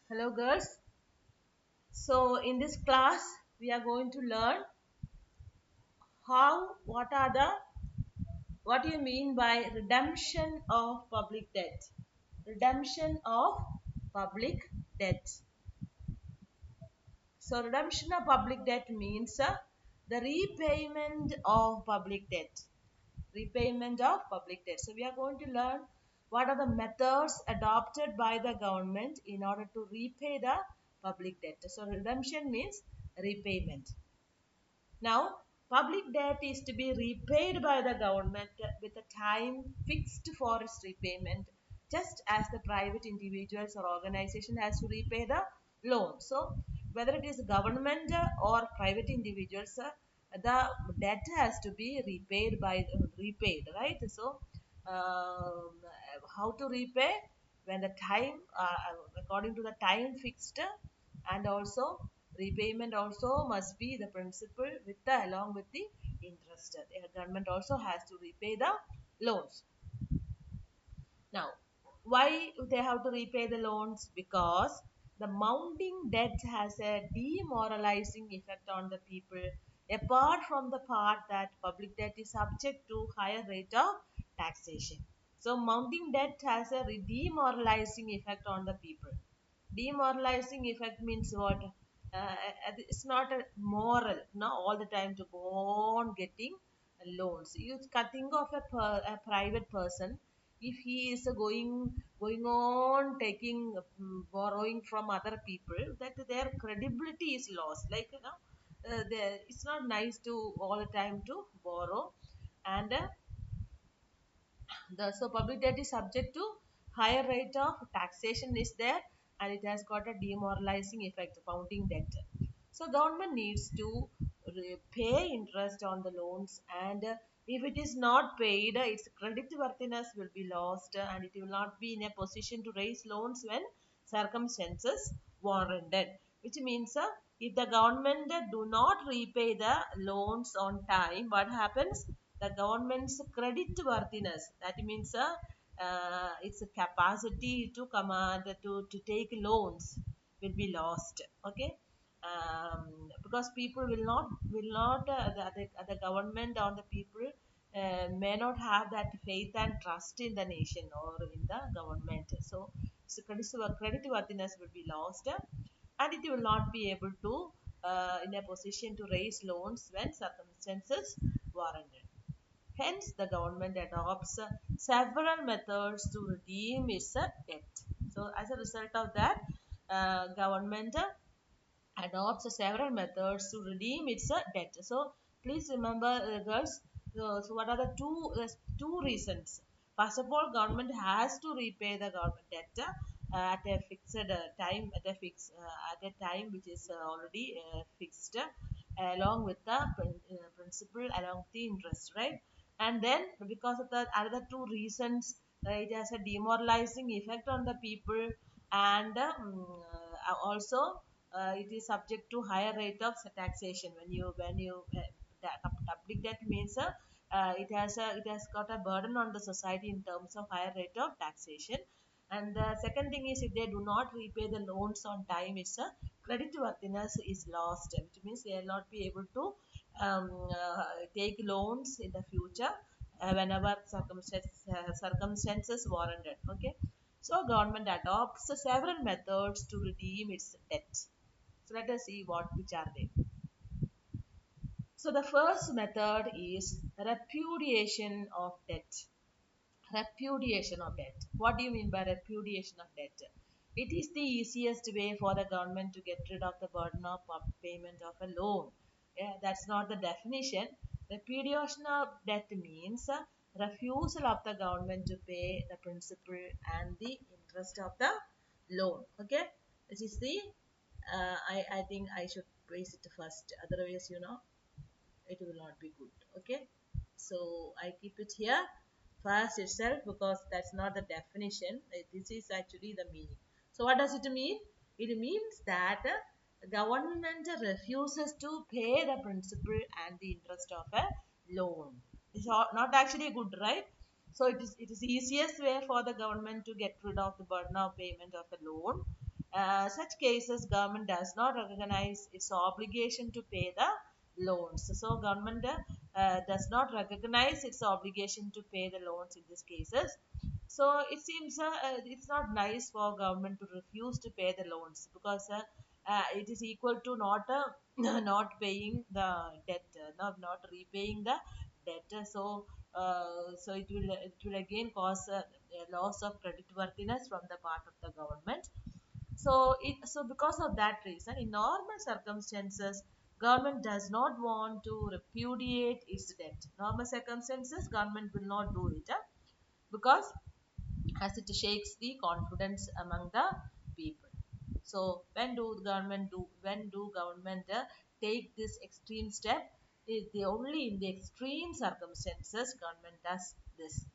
Hello girls. So in this class we are going to learn what do you mean by redemption of public debt. Redemption of public debt. So redemption of public debt means the repayment of public debt. Repayment of public debt. So we are going to learn what are the methods adopted by the government in order to repay the public debt. So redemption means repayment. Now, public debt is to be repaid by the government with a time fixed for its repayment, just as the private individuals or organization has to repay the loan. So, whether it is government or private individuals, the debt has to be repaid, right? So, um, how to repay? When the time, according to the time fixed, and also repayment also must be the principal with the along with the interest. The government also has to repay the loans. Now, why they have to repay the loans? Because the mounting debt has a demoralizing effect on the people, apart from the part that public debt is subject to higher rate of taxation. So mounting debt has a demoralizing effect on the people. Demoralizing effect means what? It's not a moral, no, all the time to go on getting loans. You can think of a private person. If he is going on taking borrowing from other people, that their credibility is lost. Like it's not nice to all the time to borrow, and so public debt is subject to higher rate of taxation is there, and it has got a demoralizing effect, mounting debt. So government needs to pay interest on the loans, and if it is not paid, its credit worthiness will be lost, and it will not be in a position to raise loans when circumstances warranted. Which means if the government do not repay the loans on time, what happens? The government's credit worthiness, that means its capacity to command to take loans will be lost. Okay. Because people the government or the people may not have that faith and trust in the nation or in the government. So credit worthiness will be lost, and it will not be able to in a position to raise loans when circumstances warranted. Hence, the government adopts several methods to redeem its debt. So, as a result of that, government adopts several methods to redeem its debt. So, please remember, girls. So, what are the two reasons? First of all, government has to repay the government debt at a fixed time, at a time which is already fixed, along with the principal, along with the interest, right? And then because of the other two reasons, it has a demoralizing effect on the people, and also it is subject to higher rate of taxation. Public debt means it has got a burden on the society in terms of higher rate of taxation. And the second thing is, if they do not repay the loans on time, its credit worthiness is lost, which means they will not be able to take loans in the future whenever circumstances warranted. Okay. So government adopts several methods to redeem its debt. So let us see which are they. So the first method is repudiation of debt. Repudiation of debt. What do you mean by repudiation of debt? It is the easiest way for the government to get rid of the burden of payment of a loan. Yeah, that's not the definition. Repudiation of debt means refusal of the government to pay the principal and the interest of the loan. Okay, this is the I think I should place it first. Otherwise, it will not be good. Okay, so I keep it here first itself because that's not the definition. This is actually the meaning. So what does it mean? It means that government refuses to pay the principal and the interest of a loan. It's not actually good, right? So it is easiest way for the government to get rid of the burden of payment of a loan, such cases, government does not recognize its obligation to pay the loans. So government does not recognize its obligation to pay the loans in these cases. So it seems it's not nice for government to refuse to pay the loans, because it is equal to not not paying the debt, not repaying the debt. So it will again cause a loss of credit worthiness from the part of the government. So because of that reason, in normal circumstances, government does not want to repudiate its debt. Normal circumstances, government will not do it, because as it shakes the confidence among the people. So when do government take this extreme step? Is the only in the extreme circumstances government does this.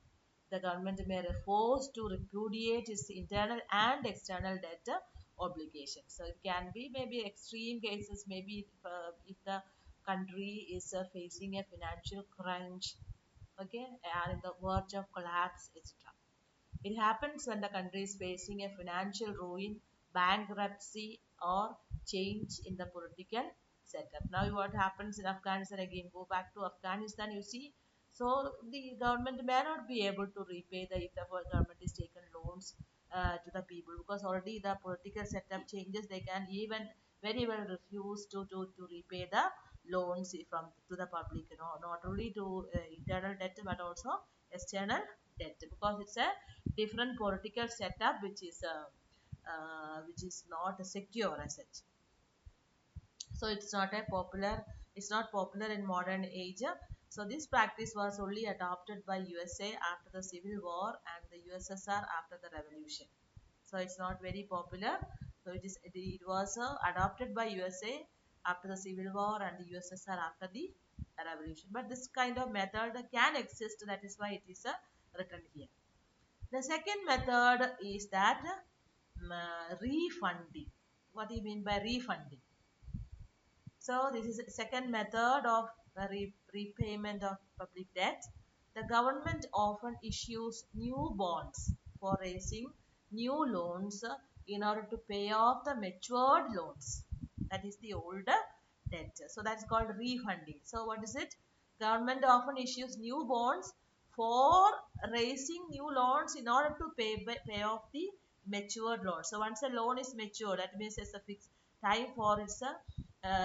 The government may be forced to repudiate its internal and external debt obligations. So it can be maybe extreme cases, maybe if the country is facing a financial crunch, okay, and in the verge of collapse, etc. It happens when the country is facing a financial ruin, bankruptcy, or change in the political setup. Now, what happens in Afghanistan? Again, go back to Afghanistan. You see, so the government may not be able to repay the if the government is taken loans to the people, because already the political setup changes. They can even very well refuse to repay the loans from to the public. Not only to internal debt but also external debt, because it's a different political setup which is not secure as such. So it's not popular in modern age. So this practice was only adopted by USA after the Civil War and the USSR after the revolution. So it's not very popular. So it was adopted by USA after the Civil War and the USSR after the revolution. But this kind of method can exist, that is why it is written here. The second method is that refunding. What do you mean by refunding? So this is a second method of repayment of public debt. The government often issues new bonds for raising new loans in order to pay off the matured loans. That is the older debt. So that's called refunding. So what is it? Government often issues new bonds for raising new loans in order to pay off the matured loan. So once a loan is mature, that means it's a fixed time for its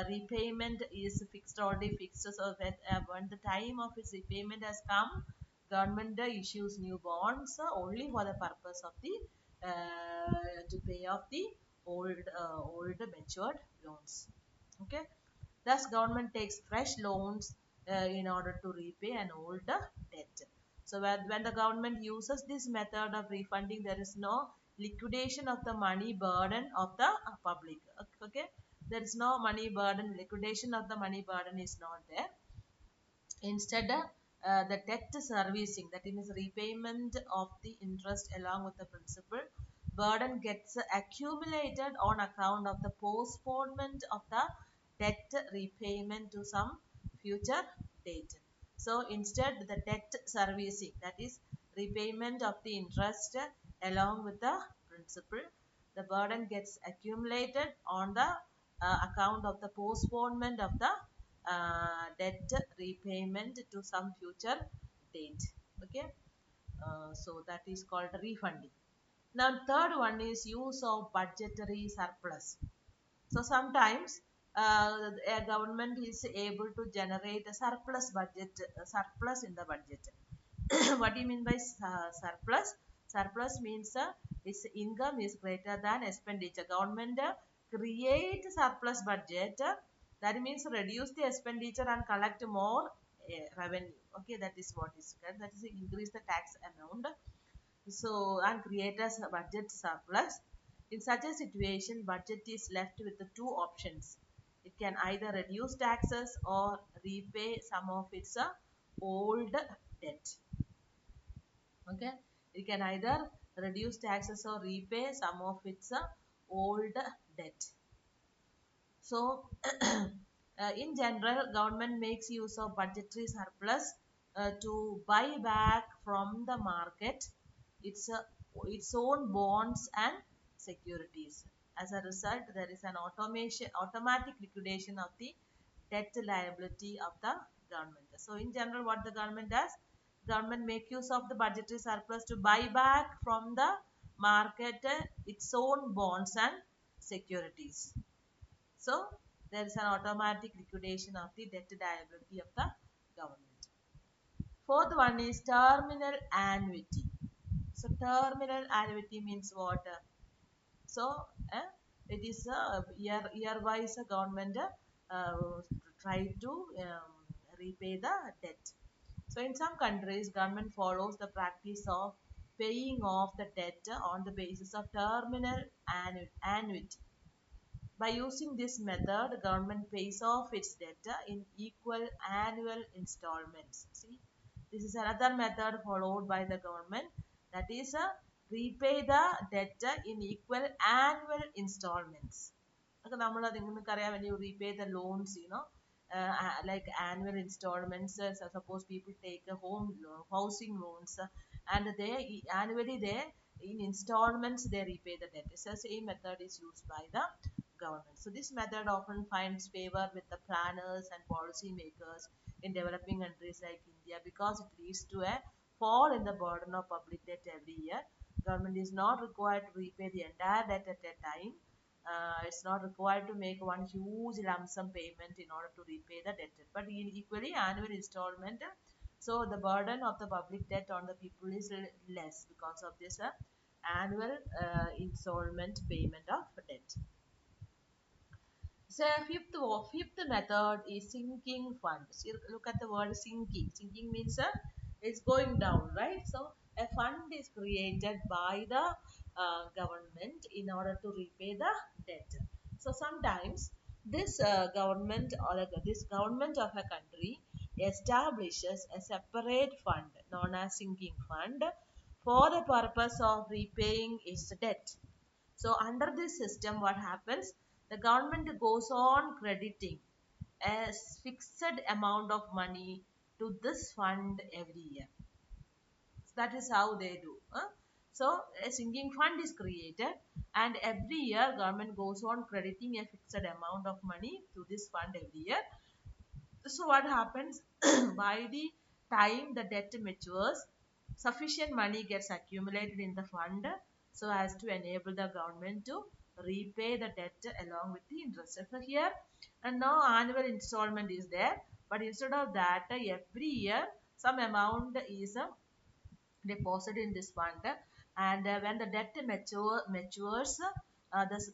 repayment is fixed, already fixed. So when the time of its repayment has come, government issues new bonds only for the purpose of the to pay off the old matured loans. Okay. Thus, government takes fresh loans in order to repay an old debt. So, when the government uses this method of refunding, there is no liquidation of the money burden of the public. Okay, there is no money burden. Liquidation of the money burden is not there. Instead, the debt servicing, that is repayment of the interest along with the principal, burden gets accumulated on account of the postponement of the debt repayment to some future date. So instead, the debt servicing, that is repayment of the interest along with the principal, the burden gets accumulated on the account of the postponement of the debt repayment to some future date. Okay, so that is called refunding. Now third one is use of budgetary surplus. So sometimes a government is able to generate a surplus budget, surplus in the budget. What do you mean by surplus? Surplus means its income is greater than expenditure. Government create surplus budget. That means reduce the expenditure and collect more revenue. Okay, that is what is correct. That is increase the tax amount. So and create a budget surplus. In such a situation, budget is left with the two options. It can either reduce taxes or repay some of its old debt. Okay, it can either reduce taxes or repay some of its old debt. So in general, government makes use of budgetary surplus to buy back from the market its its own bonds and securities. As a result, there is an automatic liquidation of the debt liability of the government. So in general, what the government does, government make use of the budgetary surplus to buy back from the market its own bonds and securities. So there is an automatic liquidation of the debt liability of the government. Fourth one is terminal annuity. So terminal annuity means what? So it is a year wise government try to repay the debt. So in some countries, government follows the practice of paying off the debt on the basis of terminal annuity. By using this method, the government pays off its debt in equal annual installments. See, this is another method followed by the government, that is repay the debt in equal annual installments. When you repay the loans, like annual installments, so suppose people take a home loan, housing loans, and they annually they in installments they repay the debt. So same method is used by the government. So this method often finds favor with the planners and policy makers in developing countries like India because it leads to a fall in the burden of public debt every year. Government is not required to repay the entire debt at a time. It's not required to make one huge lump sum payment in order to repay the debt, but in equally annual installment. So the burden of the public debt on the people is less because of this annual installment payment of debt. So fifth method is sinking fund. So look at the word sinking. Sinking means it's going down, right? So a fund is created by the government in order to repay the debt. So sometimes this government or this government of a country establishes a separate fund known as sinking fund for the purpose of repaying its debt. So under this system, what happens? The government goes on crediting a fixed amount of money to this fund every year. So that is how they do. So a sinking fund is created, and every year government goes on crediting a fixed amount of money to this fund every year. So what happens? By the time the debt matures, sufficient money gets accumulated in the fund so as to enable the government to repay the debt along with the interest. So here and now annual installment is there, but instead of that, every year some amount is deposited in this fund, and when the debt matures,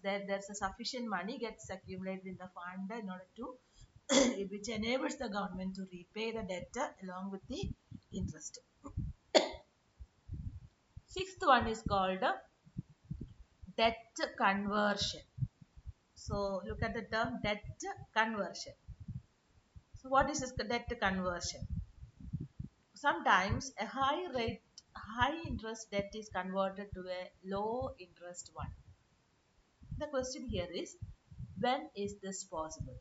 there's a sufficient money gets accumulated in the fund in order to which enables the government to repay the debt along with the interest. Sixth one is called debt conversion. So look at the term debt conversion. So what is this debt conversion? Sometimes a high interest debt is converted to a low interest one. The question here is, when is this possible?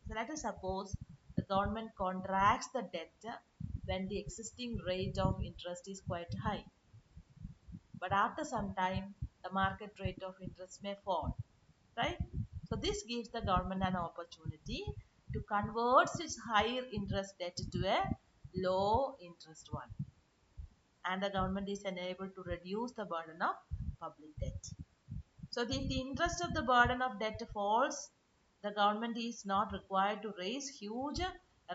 So let us suppose the government contracts the debt when the existing rate of interest is quite high. But after some time, the market rate of interest may fall, right? So this gives the government an opportunity to convert its higher interest debt to a low interest one. And the government is enabled to reduce the burden of public debt. So if the interest of the burden of debt falls, the government is not required to raise huge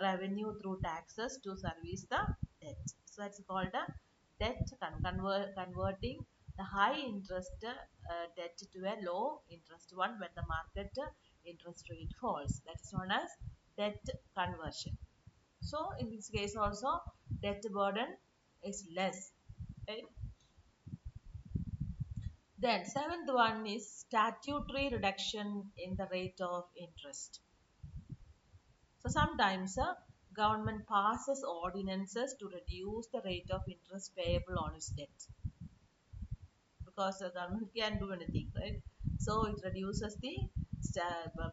revenue through taxes to service the debt. So that's called a converting the high interest debt to a low interest one when the market interest rate falls. That is known as debt conversion. So in this case also debt burden is less, right? Then seventh one is statutory reduction in the rate of interest. So sometimes government passes ordinances to reduce the rate of interest payable on its debt, because the government can't do anything, right? So it reduces the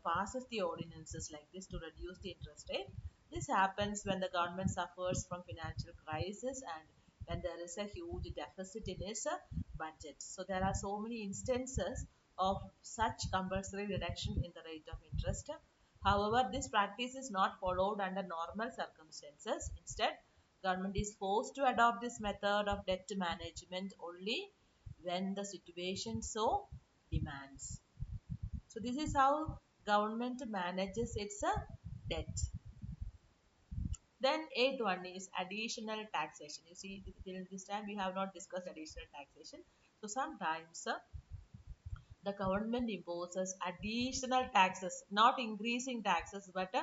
passes the ordinances like this to reduce the interest rate. This happens when the government suffers from financial crisis and when there is a huge deficit in its budget. So there are so many instances of such compulsory reduction in the rate of interest. However, this practice is not followed under normal circumstances. Instead, government is forced to adopt this method of debt management only when the situation so demands. So this is how government manages its debt. Then eighth one is additional taxation. You see, till this time we have not discussed additional taxation. So sometimes the government imposes additional taxes, not increasing taxes, but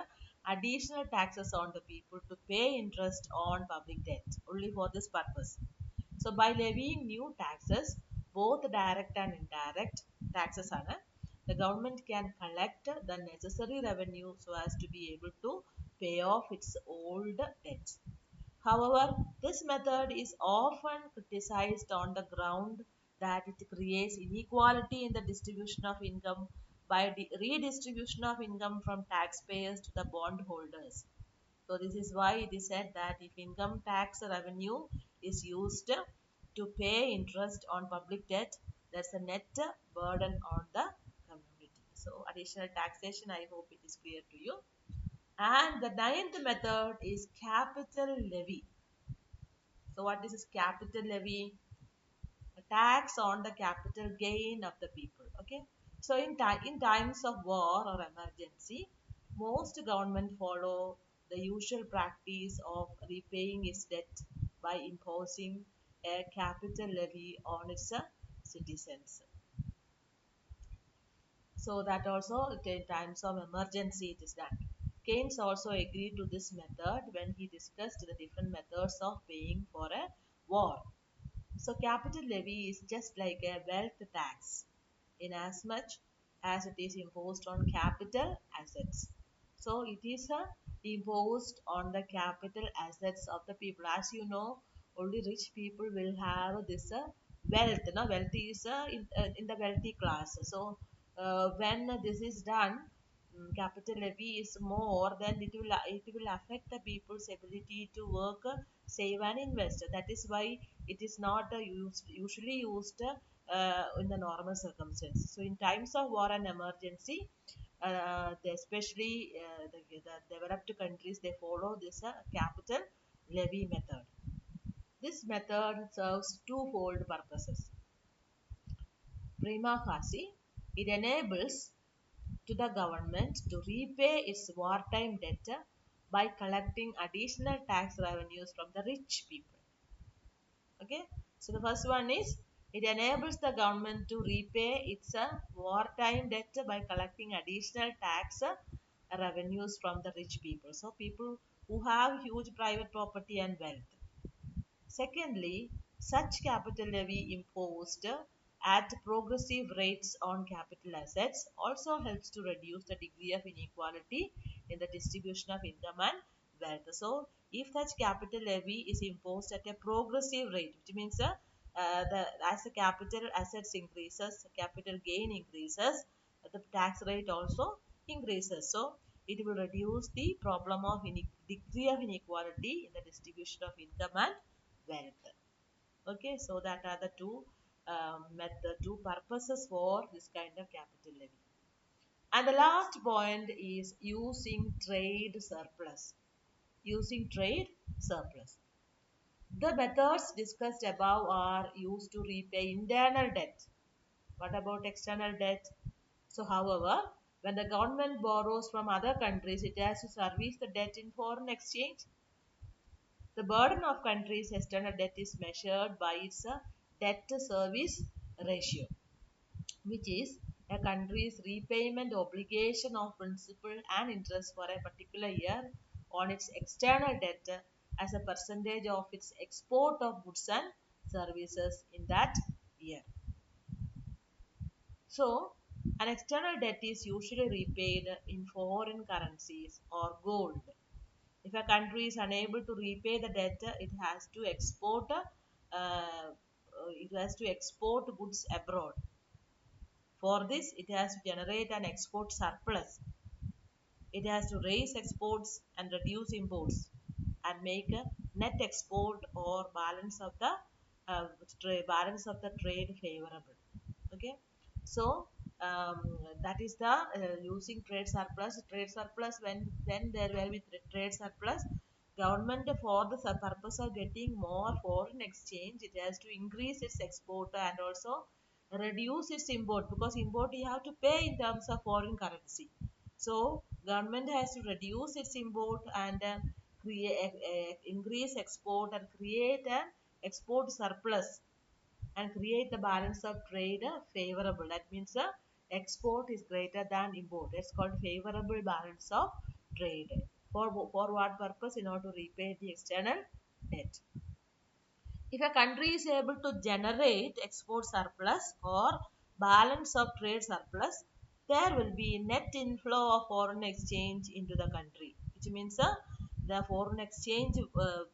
additional taxes on the people to pay interest on public debt only for this purpose. So by levying new taxes, both direct and indirect taxes are the government can collect the necessary revenue so as to be able to pay off its old debts. However, this method is often criticized on the ground that it creates inequality in the distribution of income by redistribution of income from taxpayers to the bondholders. So this is why it is said that if income tax revenue is used to pay interest on public debt, there's a net burden on the community. So additional taxation, I hope it is clear to you. And the ninth method is capital levy. So what is this capital levy? A tax on the capital gain of the people. Okay. So in times of war or emergency, most government follow the usual practice of repaying its debt by imposing a capital levy on its citizens. So that also in times of emergency it is done. Keynes also agreed to this method when he discussed the different methods of paying for a war. So capital levy is just like a wealth tax inasmuch as it is imposed on capital assets. So it is imposed on the capital assets of the people. As you know, only rich people will have this wealth. No, wealth is in the wealthy class. So when this is done, capital levy is more, then it will affect the people's ability to work, save and invest. That is why it is not usually used in the normal circumstances. So in times of war and emergency, especially the developed countries, they follow this capital levy method. This method serves twofold purposes. Prima facie, it enables to the government to repay its wartime debt by collecting additional tax revenues from the rich people. Okay, so the first one is it enables the government to repay its wartime debt by collecting additional tax revenues from the rich people. So people who have huge private property and wealth. Secondly, such capital levy imposed at progressive rates on capital assets also helps to reduce the degree of inequality in the distribution of income and wealth. So, if such capital levy is imposed at a progressive rate, which means as the capital assets increases, capital gain increases, the tax rate also increases. So, it will reduce the problem of degree of inequality in the distribution of income and wealth. Okay, so that are the two purposes for this kind of capital levy. And the last point is using trade surplus. Using trade surplus. The methods discussed above are used to repay internal debt. What about external debt? So, however, when the government borrows from other countries, it has to service the debt in foreign exchange. The burden of countries' external debt is measured by its debt service ratio, which is a country's repayment obligation of principal and interest for a particular year on its external debt as a percentage of its export of goods and services in that year. So, an external debt is usually repaid in foreign currencies or gold. If a country is unable to repay the debt, it has to export goods abroad. For this, it has to generate an export surplus. It has to raise exports and reduce imports and make a net export or balance of the trade favorable. Okay, so um, that is the using trade surplus. Trade surplus, when there will be trade surplus, government for the purpose of getting more foreign exchange, it has to increase its export and also reduce its import, because import you have to pay in terms of foreign currency. So government has to reduce its import and create increase export and create an export surplus and create the balance of trade favorable. That means export is greater than import. It's called favorable balance of trade. For what purpose? In order to repay the external debt. If a country is able to generate export surplus or balance of trade surplus, there will be net inflow of foreign exchange into the country, which means the foreign exchange,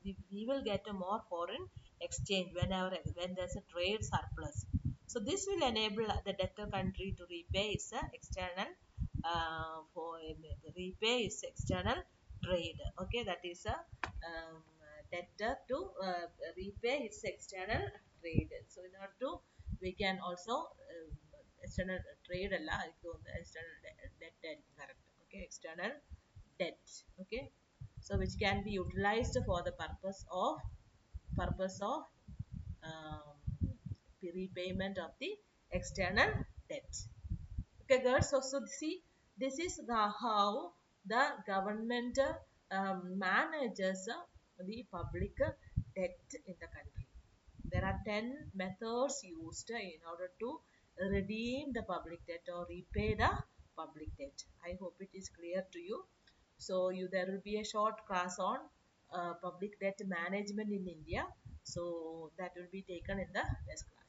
we will get a more foreign exchange when there's a trade surplus. So this will enable the debtor country to repay its external for repay its external trade. Okay, that is a debtor to repay its external trade. So in order to, we can also external trade alla external debt correct. Okay, external debt. Okay, so which can be utilized for the purpose of um, repayment of the external debt. Okay, girls. So see, this is how the government manages the public debt in the country. There are 10 methods used in order to redeem the public debt or repay the public debt. I hope it is clear to you. So there will be a short class on public debt management in India. So that will be taken in the next class.